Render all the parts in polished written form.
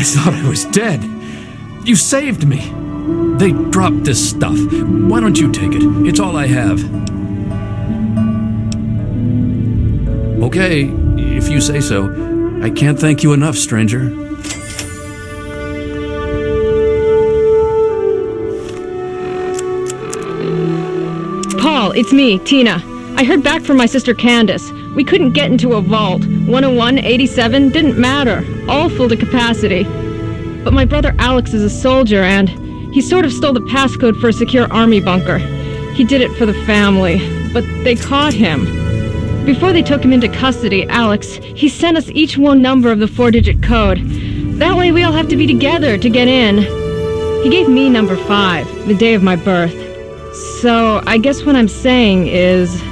I thought I was dead. You saved me. They dropped this stuff. Why don't you take it? It's all I have. Okay, if you say so. I can't thank you enough, stranger. Paul, it's me, Tina. I heard back from my sister Candace. We couldn't get into a vault. 101, 87, didn't matter. All full to capacity. But my brother Alex is a soldier, and he sort of stole the passcode for a secure army bunker. He did it for the family, but they caught him. Before they took him into custody, Alex, he sent us each one number of the 4-digit code. That way we all have to be together to get in. He gave me number 5, the day of my birth. So I guess what I'm saying is,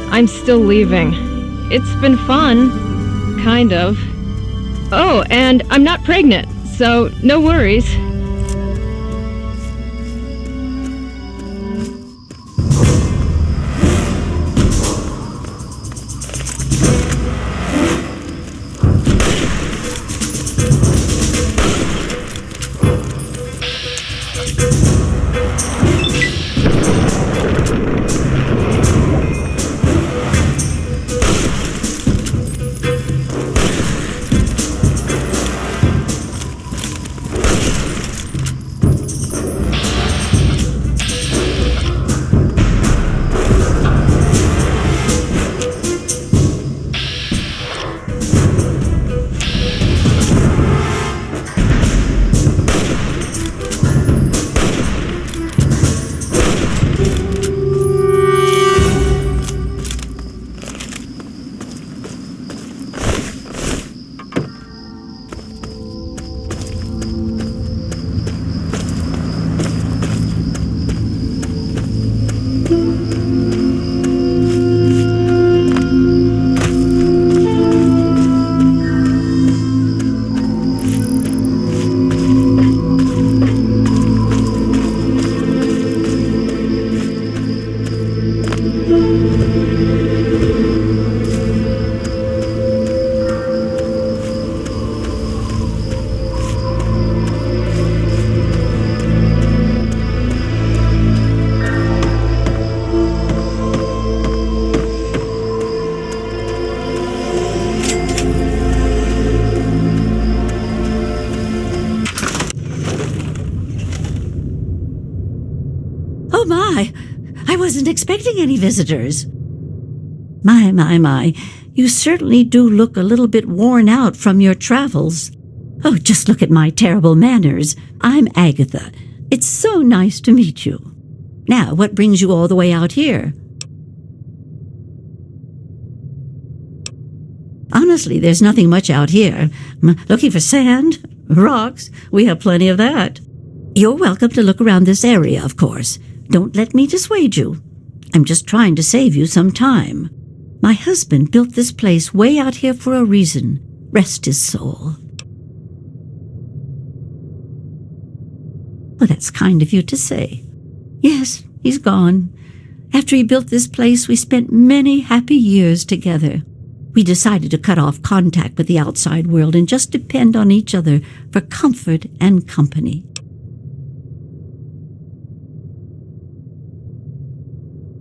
I'm still leaving. It's been fun. Kind of. Oh, and I'm not pregnant, so no worries. Oh my, I wasn't expecting any visitors. My, you certainly do look a little bit worn out from your travels. Oh, just look at my terrible manners. I'm Agatha. It's so nice to meet you. Now, what brings you all the way out here? Honestly, there's nothing much out here. Looking for sand? Rocks? We have plenty of that. You're welcome to look around this area, of course. Don't let me dissuade you. I'm just trying to save you some time. My husband built this place way out here for a reason. Rest his soul. Well, that's kind of you to say. Yes, he's gone. After he built this place, we spent many happy years together. We decided to cut off contact with the outside world and just depend on each other for comfort and company.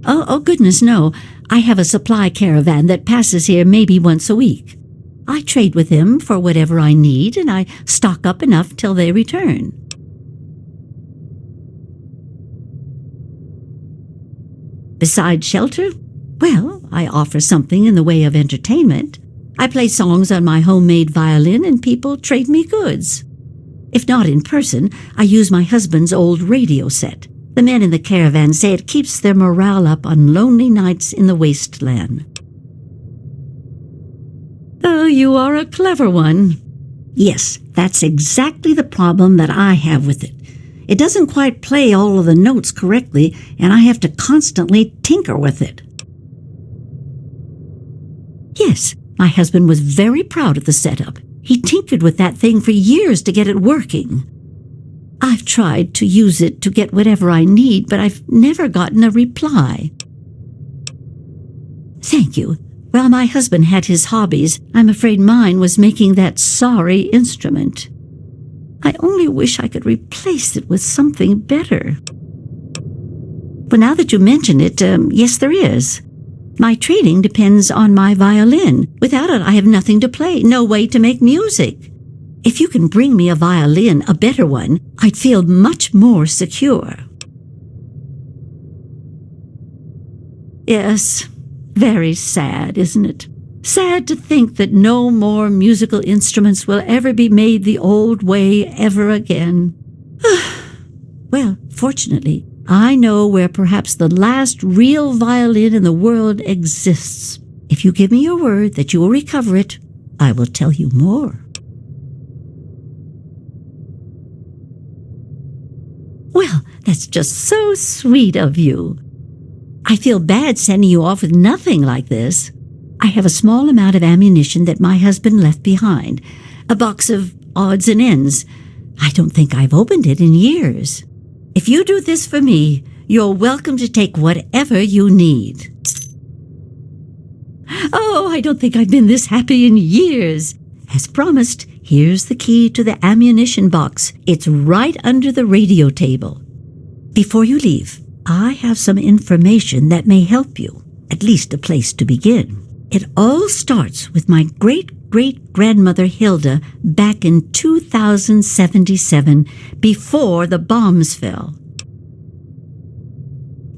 Oh, goodness, no. I have a supply caravan that passes here maybe once a week. I trade with him for whatever I need, and I stock up enough till they return. Besides shelter, well, I offer something in the way of entertainment. I play songs on my homemade violin, and people trade me goods. If not in person, I use my husband's old radio set. The men in the caravan say it keeps their morale up on lonely nights in the wasteland. Oh, you are a clever one. Yes, that's exactly the problem that I have with it. It doesn't quite play all of the notes correctly, and I have to constantly tinker with it. Yes, my husband was very proud of the setup. He tinkered with that thing for years to get it working. I've tried to use it to get whatever I need, but I've never gotten a reply. Thank you. While my husband had his hobbies, I'm afraid mine was making that sorry instrument. I only wish I could replace it with something better. But now that you mention it, yes, there is. My training depends on my violin. Without it, I have nothing to play, no way to make music. If you can bring me a violin, a better one, I'd feel much more secure. Yes, very sad, isn't it? Sad to think that no more musical instruments will ever be made the old way ever again. Well, fortunately, I know where perhaps the last real violin in the world exists. If you give me your word that you will recover it, I will tell you more. Well, that's just so sweet of you. I feel bad sending you off with nothing like this. I have a small amount of ammunition that my husband left behind, a box of odds and ends. I don't think I've opened it in years. If you do this for me, you're welcome to take whatever you need. Oh, I don't think I've been this happy in years. As promised, here's the key to the ammunition box. It's right under the radio table. Before you leave, I have some information that may help you, at least a place to begin. It all starts with my great-great-grandmother Hilda back in 2077, before the bombs fell.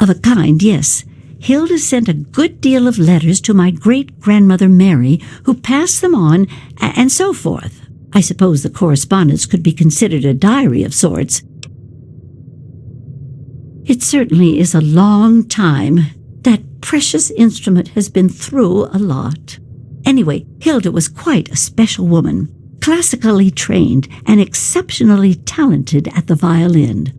Of a kind, yes. Hilda sent a good deal of letters to my great-grandmother Mary, who passed them on, and so forth. I suppose the correspondence could be considered a diary of sorts. It certainly is a long time. That precious instrument has been through a lot. Anyway, Hilda was quite a special woman, classically trained and exceptionally talented at the violin.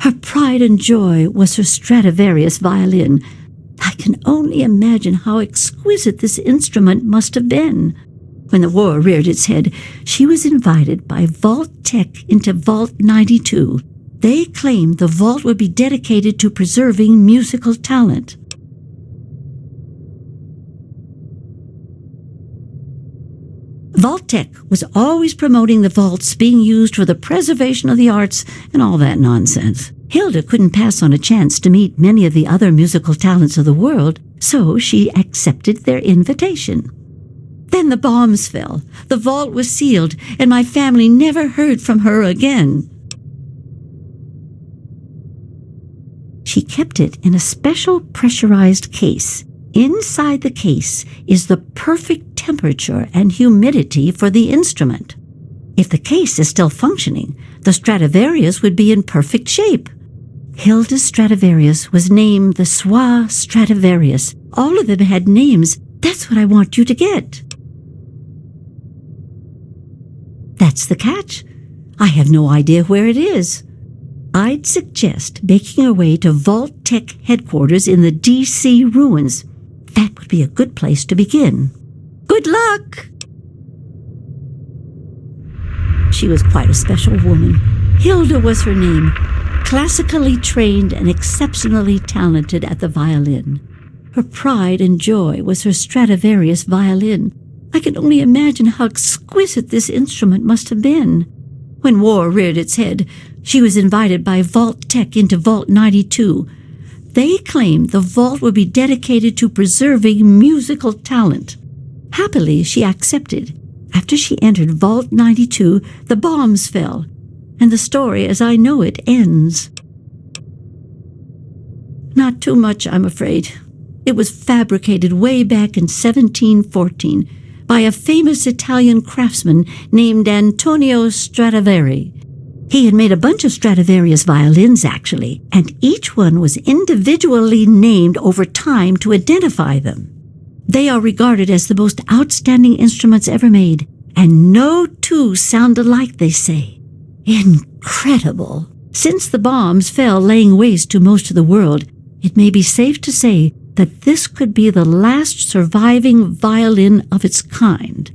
Her pride and joy was her Stradivarius violin. I can only imagine how exquisite this instrument must have been. When the war reared its head, she was invited by Vault Tech into Vault 92. They claimed the vault would be dedicated to preserving musical talent. Vault Tech was always promoting the vaults being used for the preservation of the arts and all that nonsense. Hilda couldn't pass on a chance to meet many of the other musical talents of the world, so she accepted their invitation. Then the bombs fell, the vault was sealed, and my family never heard from her again. She kept it in a special pressurized case. Inside the case is the perfect temperature and humidity for the instrument. If the case is still functioning, the Stradivarius would be in perfect shape. Hilda's Stradivarius was named the Soir Stradivarius. All of them had names. That's what I want you to get. That's the catch. I have no idea where it is. I'd suggest making your way to Vault Tech headquarters in the D.C. ruins. That would be a good place to begin. Good luck! She was quite a special woman. Hilda was her name. Classically trained and exceptionally talented at the violin. Her pride and joy was her Stradivarius violin. I can only imagine how exquisite this instrument must have been. When war reared its head, she was invited by Vault Tech into Vault 92. They claimed the vault would be dedicated to preserving musical talent. Happily, she accepted. After she entered Vault 92, the bombs fell, and the story as I know it ends. Not too much, I'm afraid. It was fabricated way back in 1714 by a famous Italian craftsman named Antonio Stradivari. He had made a bunch of Stradivarius violins, actually, and each one was individually named over time to identify them. They are regarded as the most outstanding instruments ever made, and no two sound alike, they say. Incredible! Since the bombs fell laying waste to most of the world, it may be safe to say that this could be the last surviving violin of its kind.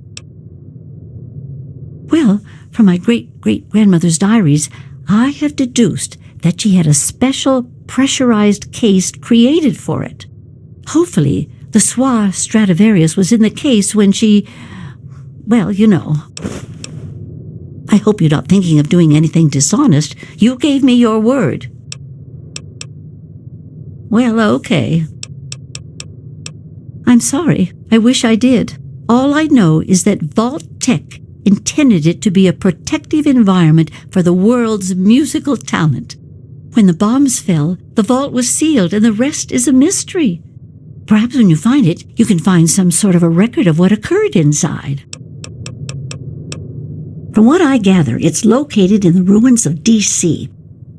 Well, from my great-great-grandmother's diaries, I have deduced that she had a special pressurized case created for it. Hopefully, the Soir Stradivarius was in the case when she... well, you know. I hope you're not thinking of doing anything dishonest. You gave me your word. Well, okay. I'm sorry. I wish I did. All I know is that Vault Tech intended it to be a protective environment for the world's musical talent. When the bombs fell, the vault was sealed and the rest is a mystery. Perhaps when you find it, you can find some sort of a record of what occurred inside. From what I gather, it's located in the ruins of D.C.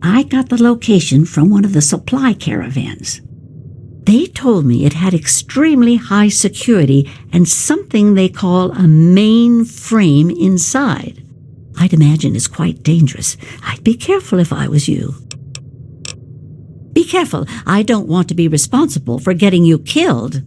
I got the location from one of the supply caravans. They told me it had extremely high security and something they call a mainframe inside. I'd imagine it's quite dangerous. I'd be careful if I was you. Be careful. I don't want to be responsible for getting you killed.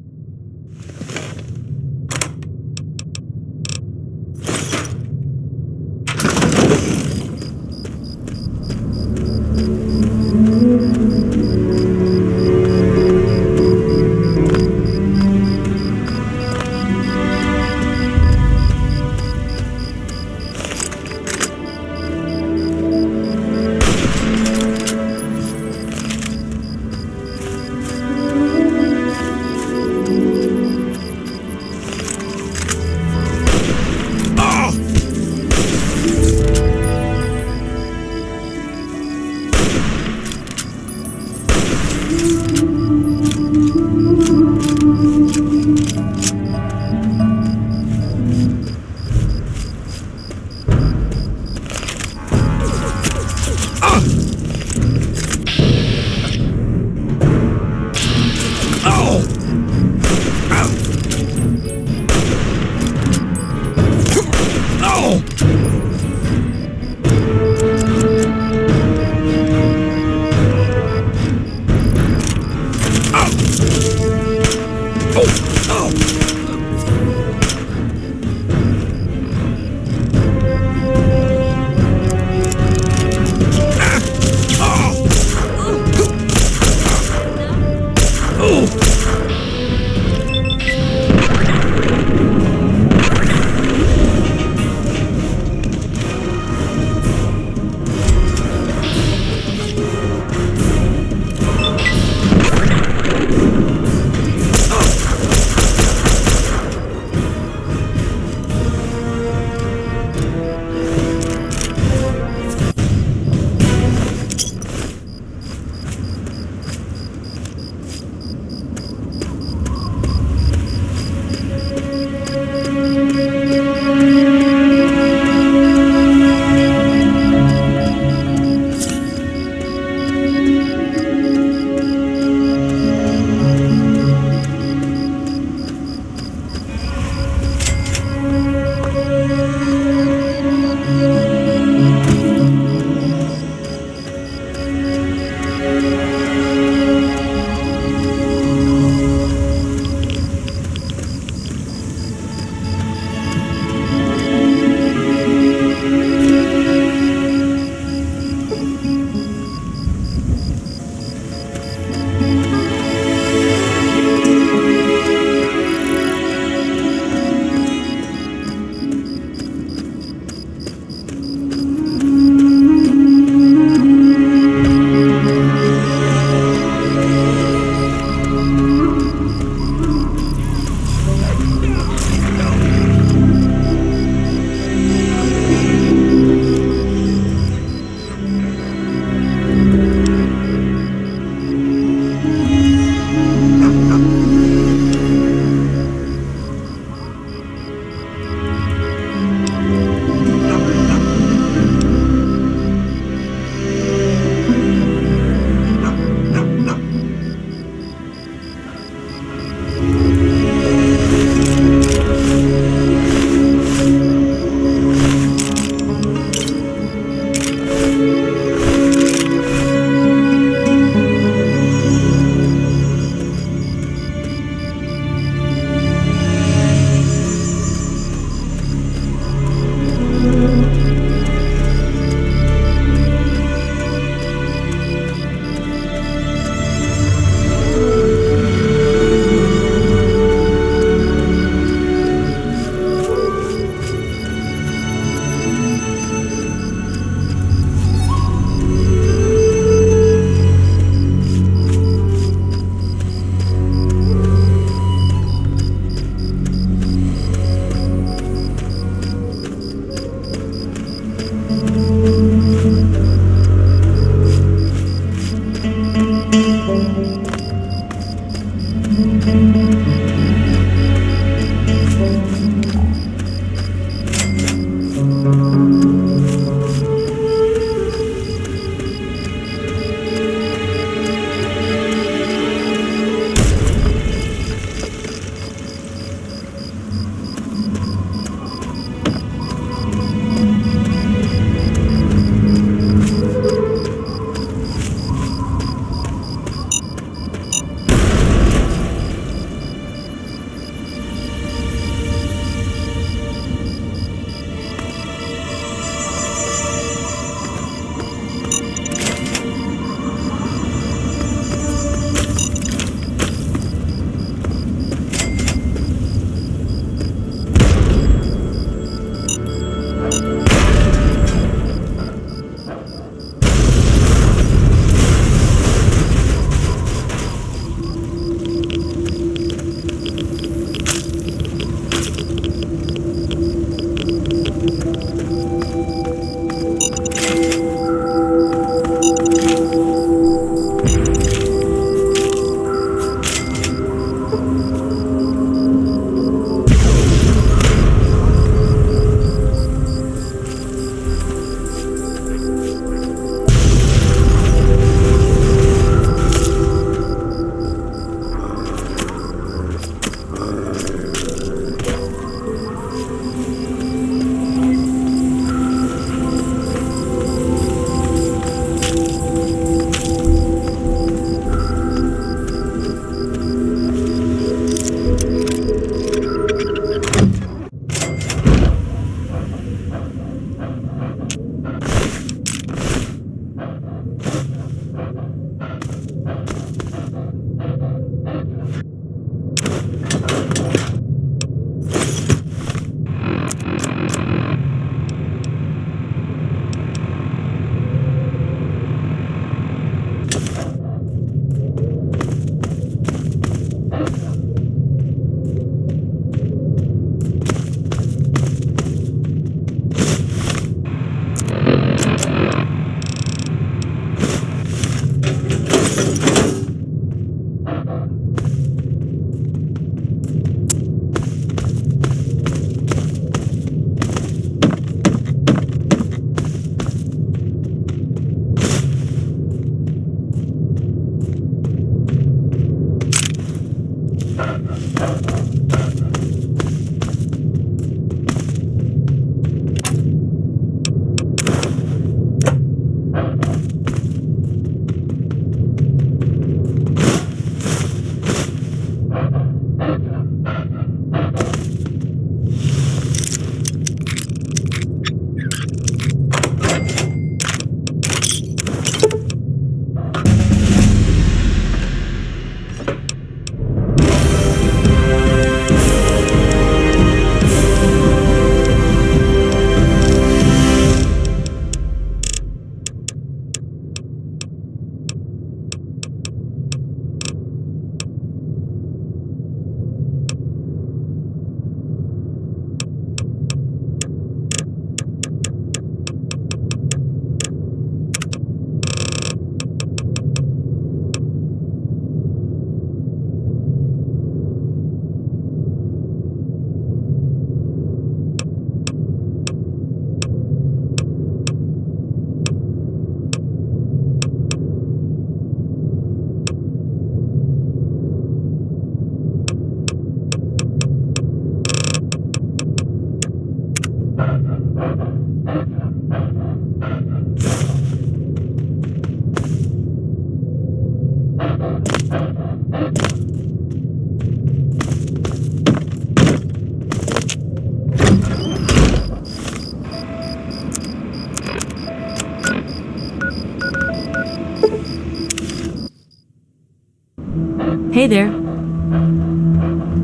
Hey there.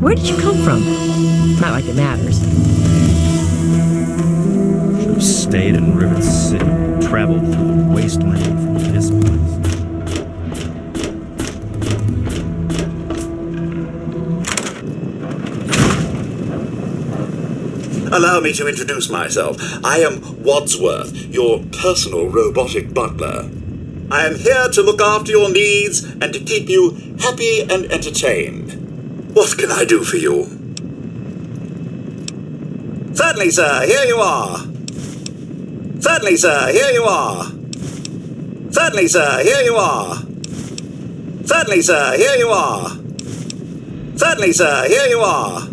Where did you come from? Not like it matters. Should have stayed in River City, traveled through the wasteland from this place. Allow me to introduce myself. I am Wadsworth, your personal robotic butler. I am here to look after your needs and to keep you happy and entertained. What can I do for you? Certainly, sir, here you are. Certainly, sir, here you are. Certainly, sir, here you are. Certainly, sir, here you are. Certainly, sir, here you are.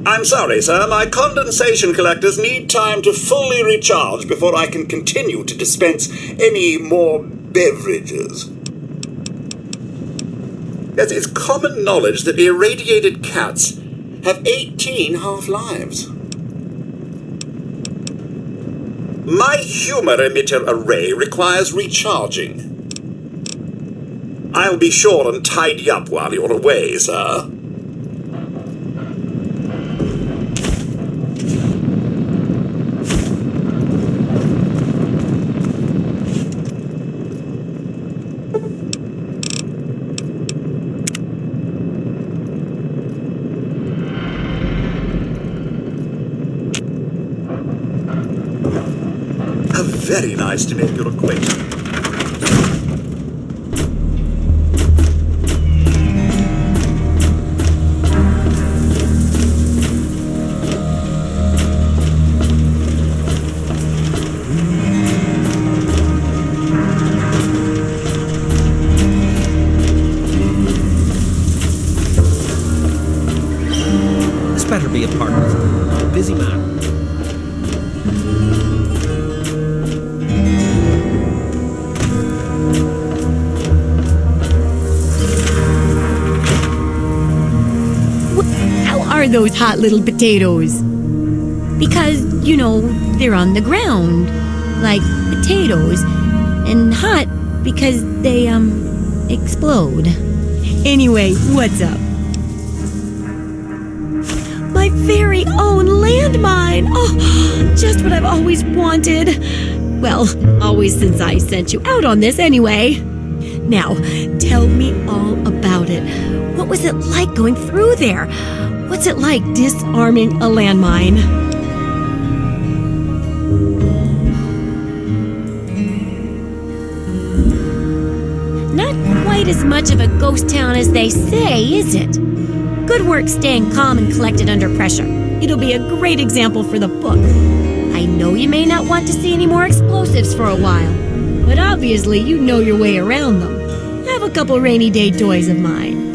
I'm sorry, sir, my condensation collectors need time to fully recharge before I can continue to dispense any more beverages. Yes, it's common knowledge that irradiated cats have 18 half-lives. My humor emitter array requires recharging. I'll be sure and tidy up while you're away, sir. Very nice to make your acquaintance. This better be a partner. Busy man. Are those hot little potatoes? Because, you know, they're on the ground, like potatoes, and hot because they, explode. Anyway, what's up? My very own landmine! Oh, just what I've always wanted. Well, always since I sent you out on this anyway. Now, tell me all about it. What was it like going through there? What's it like disarming a landmine? Not quite as much of a ghost town as they say, is it? Good work staying calm and collected under pressure. It'll be a great example for the book. I know you may not want to see any more explosives for a while, but obviously you know your way around them. Have a couple rainy day toys of mine.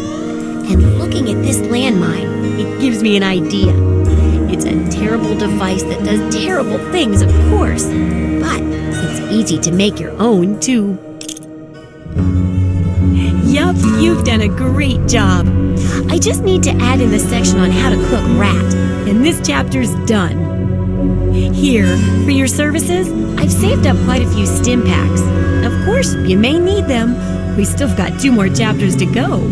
And looking at this landmine, it gives me an idea. It's a terrible device that does terrible things, of course, but it's easy to make your own, too. Yup, you've done a great job. I just need to add in the section on how to cook rat, and this chapter's done. Here, for your services, I've saved up quite a few stim packs. Of course, you may need them. We still got 2 more chapters to go.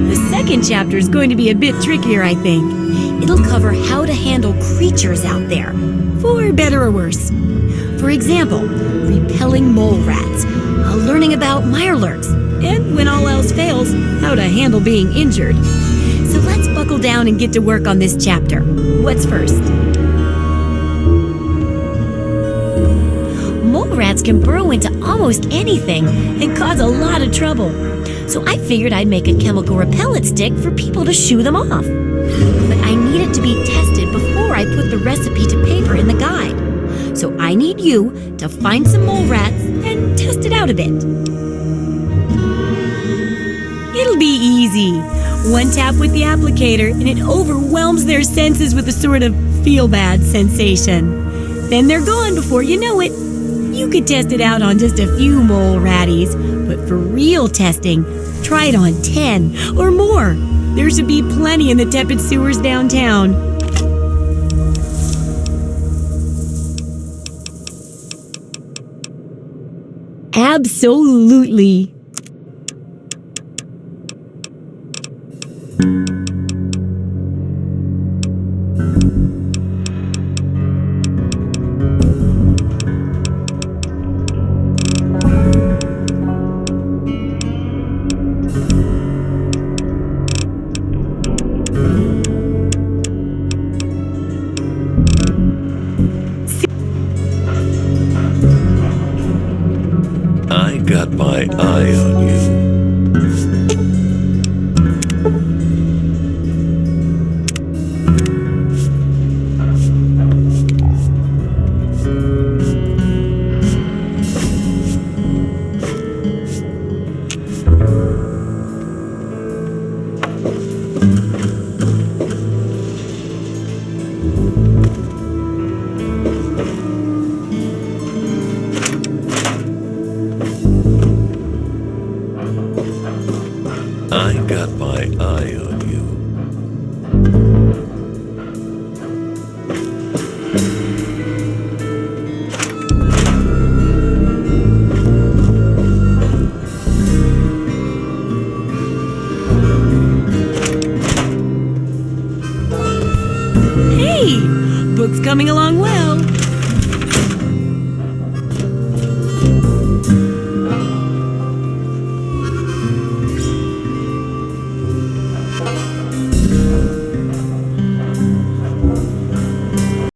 The second chapter is going to be a bit trickier, I think. It'll cover how to handle creatures out there, for better or worse. For example, repelling mole rats, learning about mirelurks, and when all else fails, how to handle being injured. So let's buckle down and get to work on this chapter. What's first? Mole rats can burrow into almost anything and cause a lot of trouble. So I figured I'd make a chemical repellent stick for people to shoo them off. But I need it to be tested before I put the recipe to paper in the guide. So I need you to find some mole rats and test it out a bit. It'll be easy. One tap with the applicator and it overwhelms their senses with a sort of feel-bad sensation. Then they're gone before you know it. You could test it out on just a few mole ratties, but for real testing, try it on 10 or more. There should be plenty in the tepid sewers downtown. Absolutely. eye on you. I got my eye on you. Hey, book's coming along well.